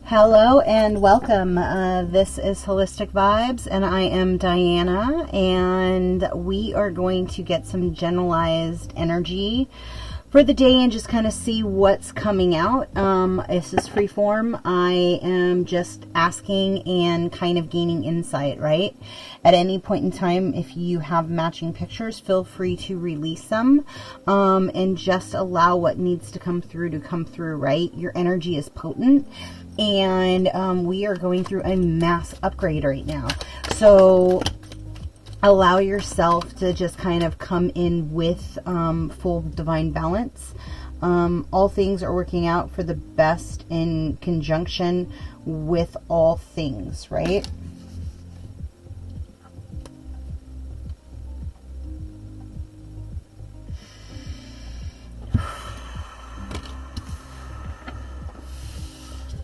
Hello and welcome. This is Holistic Vibes and I am Diana, and we are going to get some generalized energy for the day and just kind of see what's coming out. This is free form. I am just asking and kind of gaining insight, right? At any point in time, if you have matching pictures, feel free to release them and just allow what needs to come through, right? Your energy is potent. And we are going through a mass upgrade right now. So allow yourself to just kind of come in with full divine balance. All things are working out for the best in conjunction with all things, right?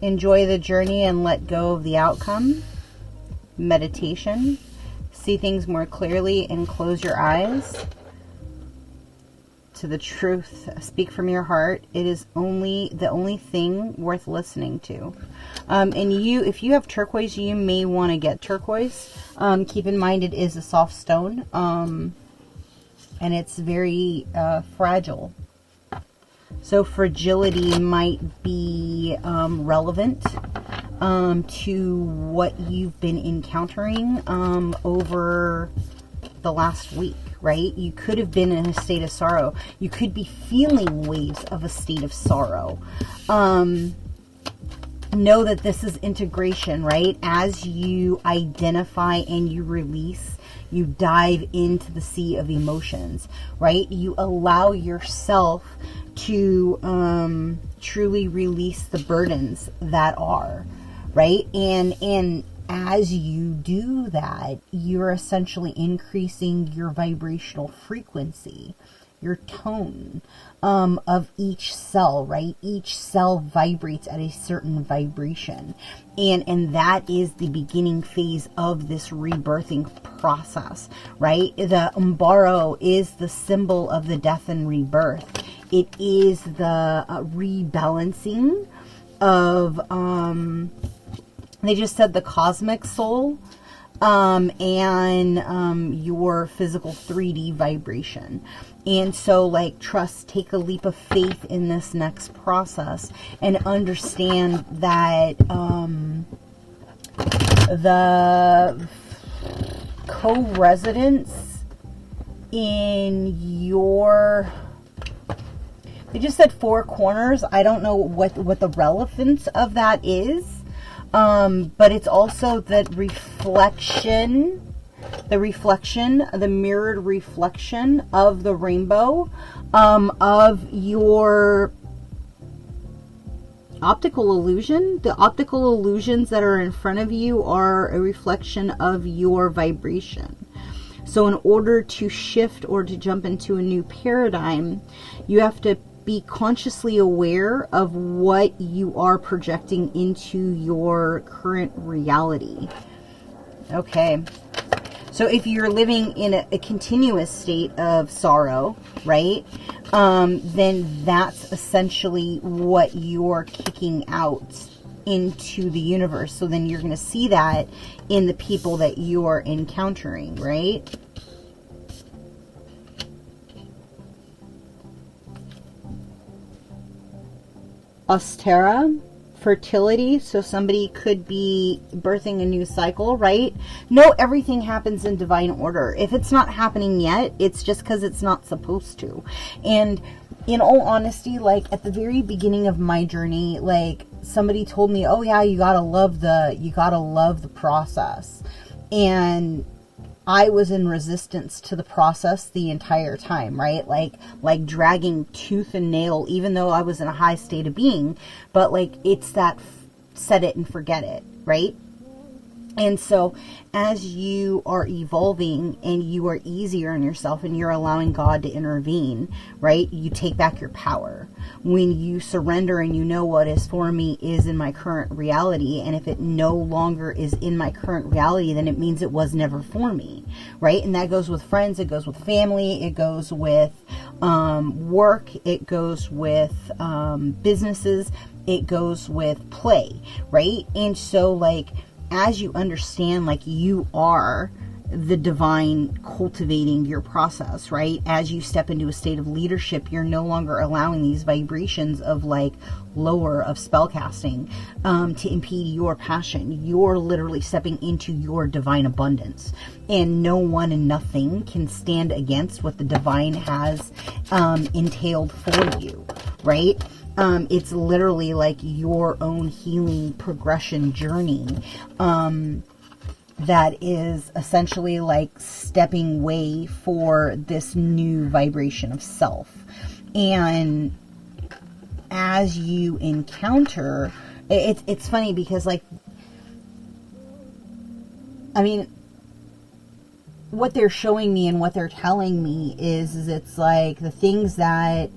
Enjoy the journey and let go of the outcome. Meditation. See things more clearly and close your eyes to the truth. Speak from your heart. It is the only thing worth listening to. And if you have turquoise, you may want to get turquoise. Keep in mind it is a soft stone, and it's very fragile. So fragility might be relevant to what you've been encountering over the last week, right? You could have been in a state of sorrow. You could be feeling waves of a state of sorrow. Know that this is integration, right? As you identify and you release, you dive into the sea of emotions, right? You allow yourself to truly release the burdens that are, right? And as you do that, you're essentially increasing your vibrational frequency, your tone of each cell, right? Each cell vibrates at a certain vibration. And that is the beginning phase of this rebirthing process, right? The umbaro is the symbol of the death and rebirth. It is the rebalancing of, they just said the cosmic soul, and your physical 3D vibration. And so, like, trust, take a leap of faith in this next process and understand that the co-residence in your... They just said four corners. I don't know what the relevance of that is. But it's also the reflection, the mirrored reflection of the rainbow, of your optical illusion. The optical illusions that are in front of you are a reflection of your vibration. So in order to shift or to jump into a new paradigm, you have to be consciously aware of what you are projecting into your current reality. Okay. So if you're living in a continuous state of sorrow, right, then that's essentially what you're kicking out into the universe. So then you're going to see that in the people that you're encountering, right? Ostera, fertility. So somebody could be birthing a new cycle, right? No, everything happens in divine order. If it's not happening yet, it's just because it's not supposed to. And in all honesty, like at the very beginning of my journey, like somebody told me, oh yeah, you gotta love the process. And I was in resistance to the process the entire time, right? Like dragging tooth and nail, even though I was in a high state of being. But like, it's that set it and forget it, right? And so as you are evolving and you are easier on yourself and you're allowing God to intervene, right? You take back your power. When you surrender and you know what is for me is in my current reality, and if it no longer is in my current reality, then it means it was never for me, right? And that goes with friends, it goes with family, it goes with work, it goes with businesses. it goes with play, right? And so like, as you understand, like, you are the divine cultivating your process, right? As you step into a state of leadership, you're no longer allowing these vibrations of like lower of spellcasting to impede your passion. You're literally stepping into your divine abundance, and no one and nothing can stand against what the divine has entailed for you, right? It's literally like your own healing progression journey that is essentially like stepping way for this new vibration of self. And as you encounter, it's funny because like, I mean, what they're showing me and what they're telling me is it's like the things that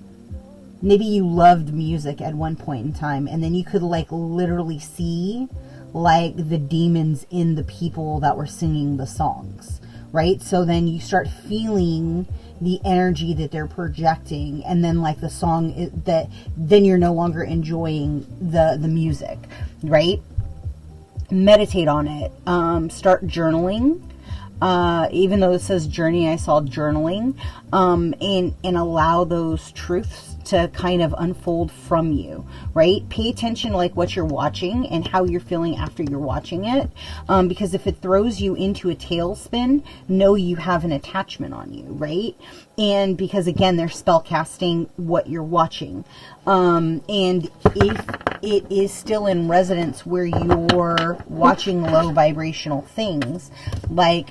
maybe you loved music at one point in time, and then you could like literally see like the demons in the people that were singing the songs, right? So then you start feeling the energy that they're projecting, and then like the song that then you're no longer enjoying the music, right? Meditate on it. Start journaling. Even though it says journey, I saw journaling, and allow those truths to kind of unfold from you, right? Pay attention to like what you're watching and how you're feeling after you're watching it, because if it throws you into a tailspin, know you have an attachment on you, right? And because again, they're spell casting what you're watching, and if it is still in resonance where you're watching low vibrational things, like,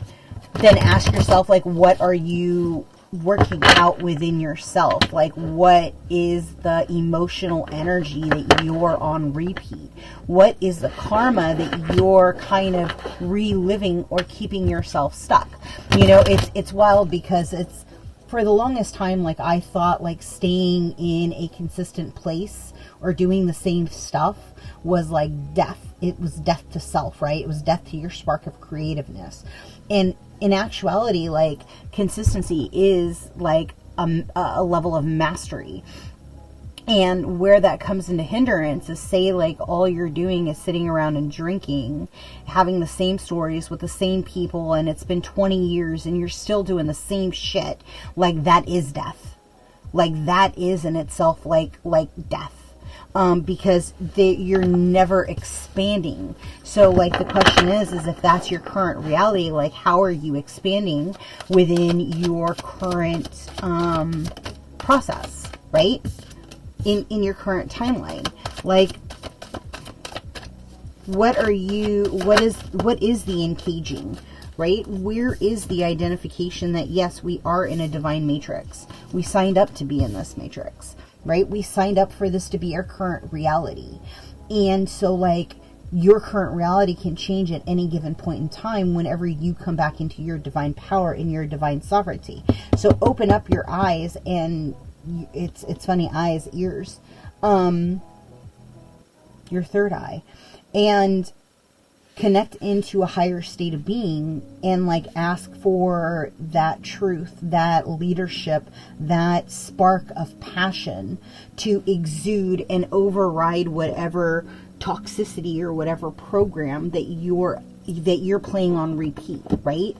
then ask yourself, like, what are you working out within yourself? Like, what is the emotional energy that you're on repeat? What is the karma that you're kind of reliving or keeping yourself stuck? You know, it's wild because it's, for the longest time, like, I thought like staying in a consistent place or doing the same stuff was like death. It was death to self, right? It was death to your spark of creativeness. And in actuality, like, consistency is like a level of mastery. And where that comes into hindrance is, say like all you're doing is sitting around and drinking, having the same stories with the same people, and it's been 20 years and you're still doing the same shit. Like, that is death. Like, that is in itself like death. Because you're never expanding. So like, the question is if that's your current reality, like, how are you expanding within your current process, right? In your current timeline, like, what is the encaging, right? Where is the identification that yes, we are in a divine matrix. We signed up to be in this matrix, right? We signed up for this to be our current reality. And so like, your current reality can change at any given point in time whenever you come back into your divine power and your divine sovereignty. So open up your eyes, and it's funny, eyes, ears, your third eye, and connect into a higher state of being, and like, ask for that truth, that leadership, that spark of passion to exude and override whatever toxicity or whatever program that you're playing on repeat, right?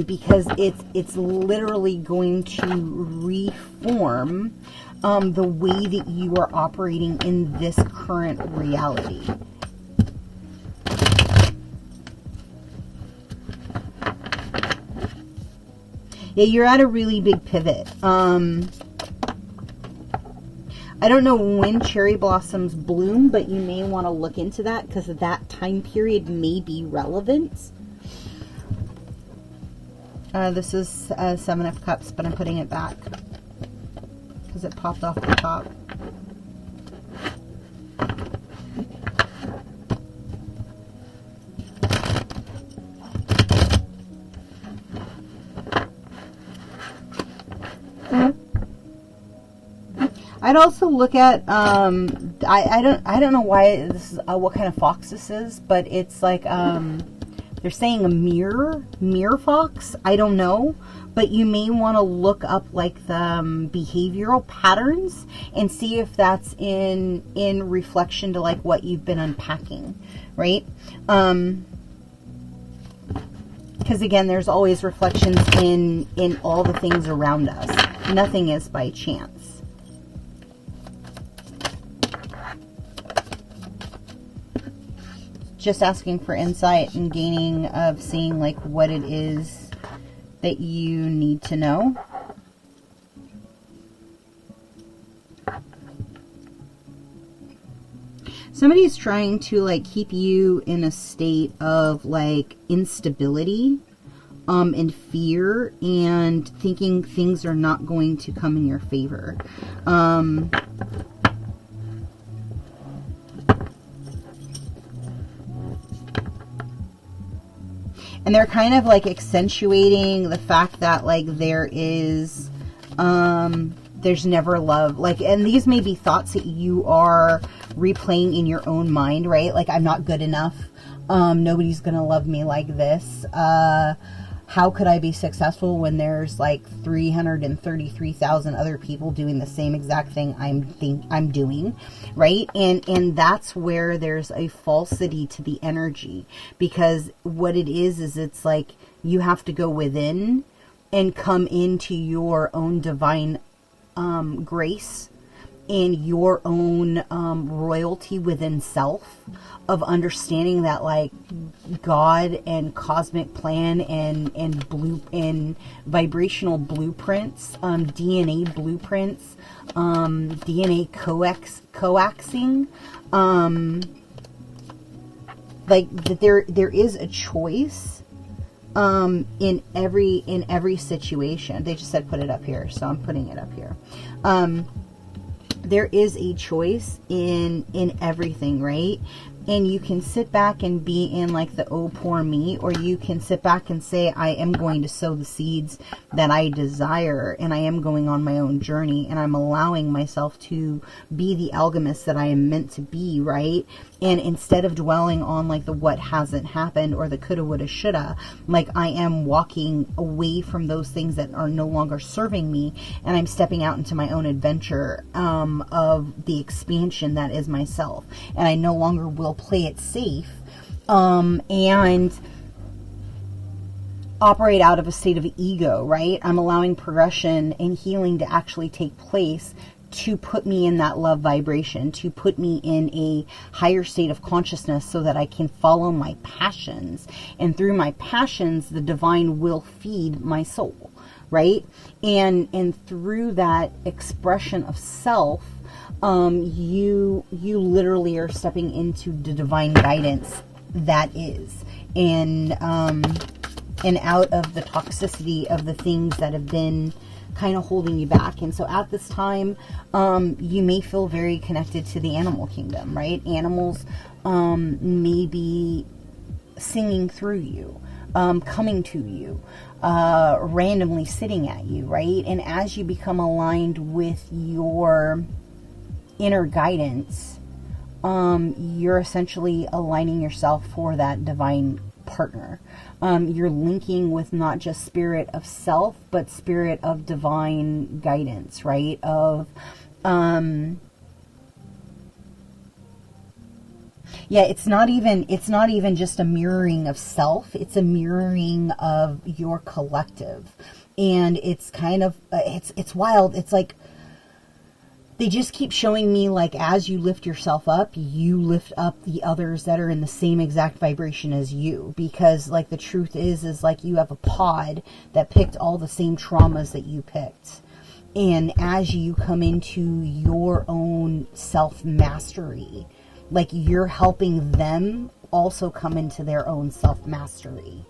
Because it's literally going to reform the way that you are operating in this current reality. Yeah, you're at a really big pivot. I don't know when cherry blossoms bloom, but you may want to look into that, because that time period may be relevant. This is 7 of Cups, but I'm putting it back because it popped off the top. I'd also look at I don't know why this is what kind of fox this is, but it's like they're saying a mirror fox. I don't know, but you may want to look up like the behavioral patterns and see if that's in reflection to like what you've been unpacking, right? Because again, there's always reflections in all the things around us. Nothing is by chance. Just asking for insight and gaining of seeing like what it is that you need to know. Somebody's trying to like keep you in a state of like instability and fear and thinking things are not going to come in your favor. And they're kind of like accentuating the fact that like there is there's never love, like, and these may be thoughts that you are replaying in your own mind, right? Like, I'm not good enough, nobody's gonna love me like this, how could I be successful when there's like 333,000 other people doing the same exact thing I'm doing, right? And that's where there's a falsity to the energy, because what it is it's like you have to go within and come into your own divine grace and your own royalty within self, of understanding that like God and cosmic plan and vibrational blueprints, DNA blueprints, DNA coaxing, like that there is a choice in every situation. They just said put it up here, so I'm putting it up here. There is a choice in everything, right? And you can sit back and be in like the oh poor me, or you can sit back and say I am going to sow the seeds that I desire, and I am going on my own journey, and I'm allowing myself to be the alchemist that I am meant to be, right? And instead of dwelling on like the what hasn't happened or the coulda, woulda, shoulda, like I am walking away from those things that are no longer serving me, and I'm stepping out into my own adventure of the expansion that is myself. And I no longer will play it safe and operate out of a state of ego, right? I'm allowing progression and healing to actually take place, to put me in that love vibration, to put me in a higher state of consciousness so that I can follow my passions. And through my passions, the divine will feed my soul, right? And through that expression of self, you literally are stepping into the divine guidance that is, and out of the toxicity of the things that have been kind of holding you back. And so at this time, you may feel very connected to the animal kingdom, right? Animals may be singing through you, coming to you, randomly sitting at you, right? And as you become aligned with your inner guidance, you're essentially aligning yourself for that divine partner. You're linking with not just spirit of self, but spirit of divine guidance, right? Of yeah, it's not even just a mirroring of self, it's a mirroring of your collective. And it's kind of it's wild. It's like they just keep showing me, like, as you lift yourself up, you lift up the others that are in the same exact vibration as you. Because, like, the truth is like you have a pod that picked all the same traumas that you picked. And as you come into your own self-mastery, like, you're helping them also come into their own self-mastery.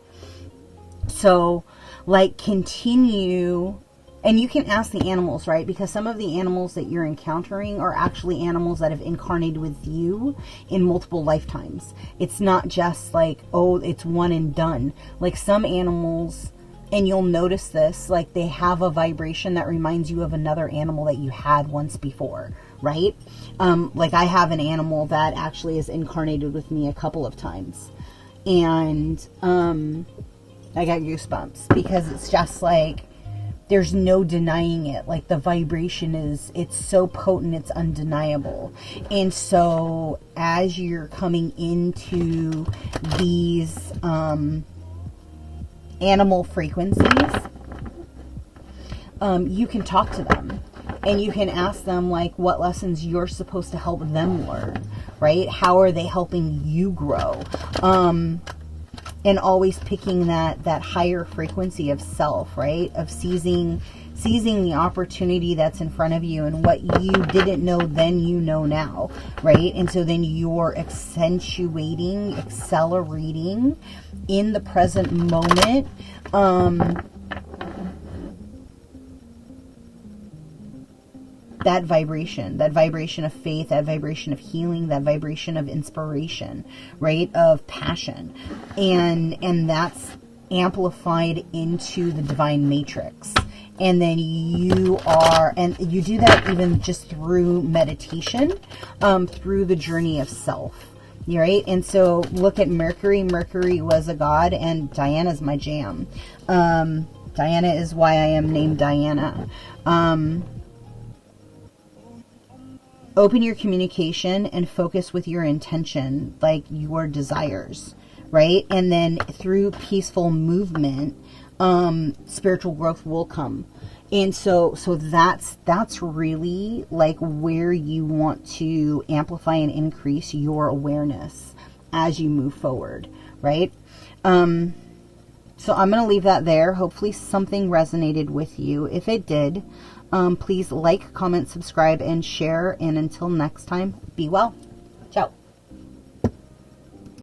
So, like, continue. And you can ask the animals, right? Because some of the animals that you're encountering are actually animals that have incarnated with you in multiple lifetimes. It's not just like, oh, it's one and done. Like some animals, and you'll notice this, like they have a vibration that reminds you of another animal that you had once before, right? Like I have an animal that actually is incarnated with me a couple of times. And I got goosebumps because it's just like, there's no denying it. Like, the vibration it's so potent, it's undeniable. And so as you're coming into these animal frequencies, you can talk to them and you can ask them, like, what lessons you're supposed to help them learn, right? How are they helping you grow? And always picking that higher frequency of self, right? Of seizing the opportunity that's in front of you, and what you didn't know then you know now, right? And so then you're accentuating, accelerating in the present moment. That vibration of faith, that vibration of healing, that vibration of inspiration, right? Of passion. And that's amplified into the divine matrix. And then you do that even just through meditation, through the journey of self. Right? And so look at Mercury. Mercury was a god, and Diana's my jam. Diana is why I am named Diana. Open your communication and focus with your intention, like your desires, right? And then through peaceful movement, spiritual growth will come. And so that's really like where you want to amplify and increase your awareness as you move forward, right? So I'm going to leave that there. Hopefully something resonated with you. If it did, please like, comment, subscribe, and share. And until next time, be well. Ciao.